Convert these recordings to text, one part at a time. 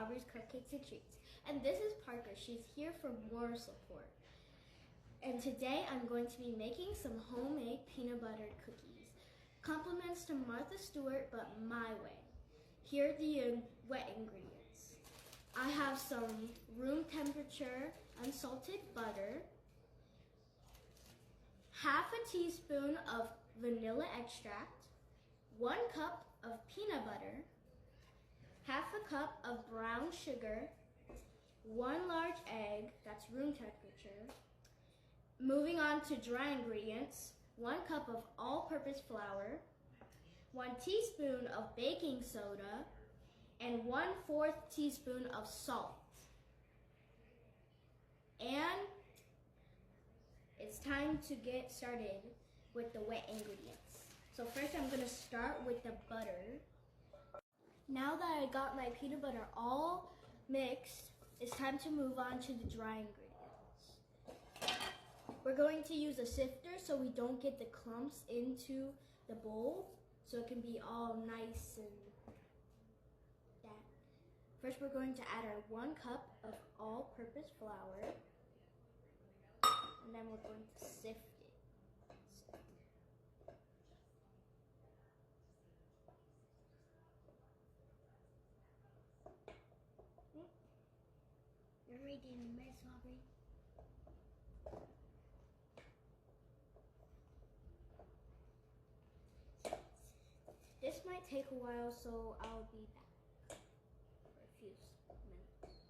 Aubrey's Cupcakes and Treats. And this is Parker. She's here for moral support. And today I'm going to be making some homemade peanut butter cookies. Compliments to Martha Stewart, but my way. Here are the wet ingredients. I have some room temperature unsalted butter, half a teaspoon of vanilla extract, 1 cup of peanut butter, half a cup of brown sugar, 1 large egg, that's room temperature. Moving on to dry ingredients, 1 cup of all-purpose flour, 1 teaspoon of baking soda, and 1/4 teaspoon of salt. And it's time to get started with the wet ingredients. So first I'm gonna start with the butter. Now that I got my peanut butter all mixed, it's time to move on to the dry ingredients. We're going to use a sifter so we don't get the clumps into the bowl, so it can be all nice and that. First we're going to add our 1 cup of all-purpose flour, and then we're going to sift it. You're making a mess, Aubrey. This might take a while, so I'll be back for a few minutes.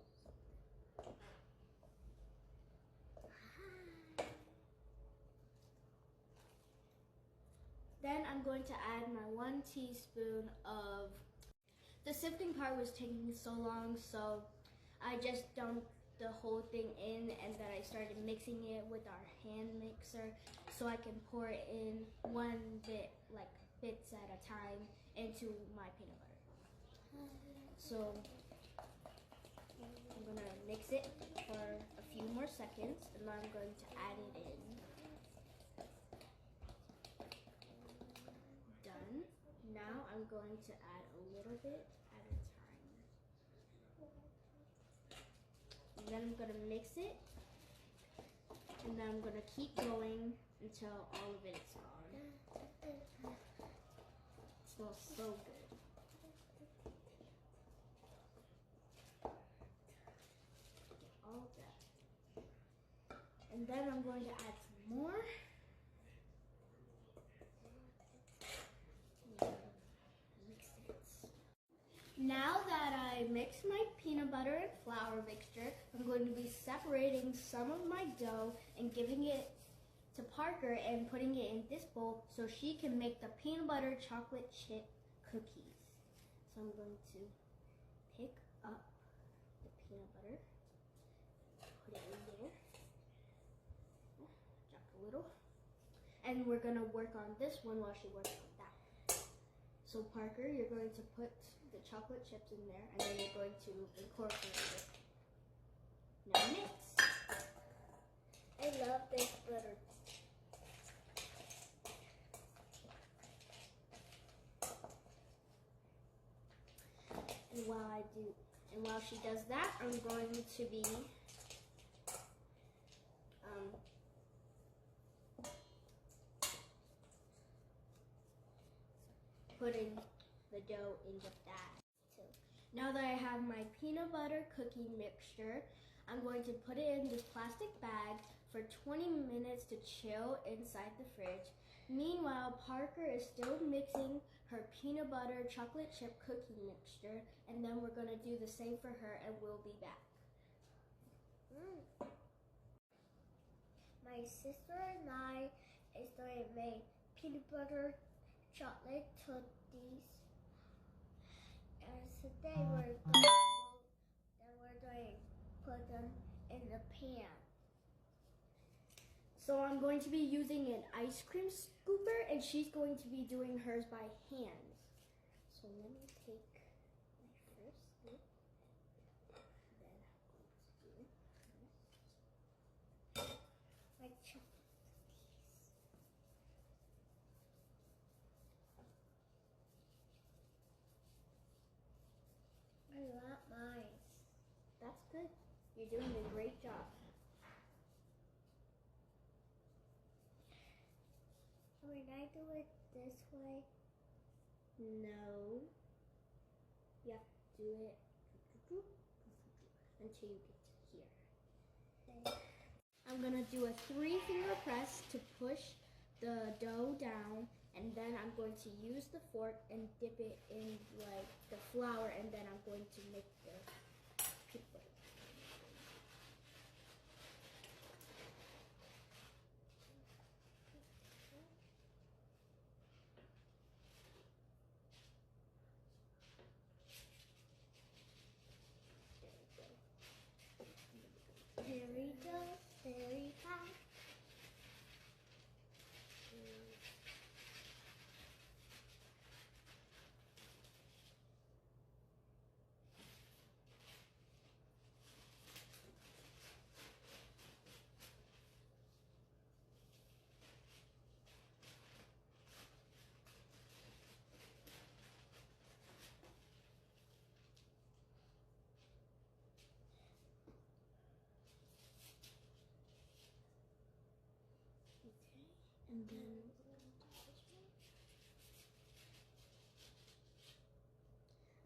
Then I'm going to add my 1 teaspoon of, the sifting part was taking so long, so I just dumped the whole thing in, and then I started mixing it with our hand mixer so I can pour it in one bit, like bits at a time, into my peanut butter. So I'm gonna mix it for a few more seconds, and then I'm going to add it in. Done. Now I'm going to add a little bit at a time. And then I'm gonna mix it, and then I'm gonna keep going until all of it is gone. It smells so good. Get all of that. And then I'm going to add some more. Mix it. Now that I mixed my peanut butter and flour mixture, I'm going to be separating some of my dough and giving it to Parker and putting it in this bowl so she can make the peanut butter chocolate chip cookies. So I'm going to pick up the peanut butter, put it in there, drop a little, and we're going to work on this one while she works on that. So Parker, you're going to put the chocolate chips in there, and then you're going to incorporate it. Now mix. I love this butter. And while she does that, I'm going to be putting the dough into that too. Now that I have my peanut butter cookie mixture, I'm going to put it in this plastic bag for 20 minutes to chill inside the fridge. Meanwhile, Parker is still mixing her peanut butter chocolate chip cookie mixture, and then we're going to do the same for her, and we'll be back. My sister and I is going to make peanut butter chocolate cookies, and today we're going to put them in the pan. So I'm going to be using an ice cream scooper, and she's going to be doing hers by hand. So let me take my first scoop, then I'm going to do my chocolate. I want mine. You're doing a great job. When I do it this way? No. You have to do it until you get to here. I'm gonna do a 3-finger press to push the dough down, and then I'm going to use the fork and dip it in like the flour, and then I'm going to make the people. There we go, very high.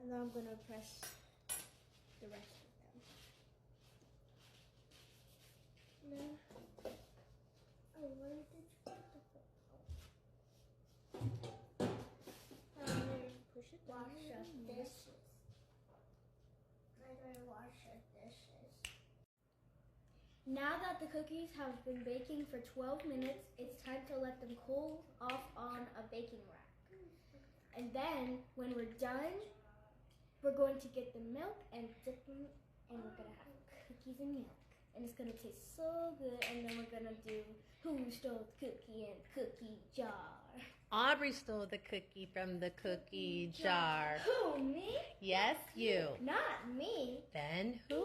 And then I'm gonna press the rest of them. No. Oh, where did you put the push it down. Wash the dishes. Where do I wash the dishes? Now that the cookies have been baking for 12 minutes, it's time to let them cool off on a baking rack. And then, when we're done, we're going to get the milk and dip them, and we're going to have cookies and milk. And it's going to taste so good, and then we're going to do Who Stole the Cookie in the Cookie Jar. Aubrey stole the cookie from the cookie jar. Who, me? Yes, you. Not me. Then who?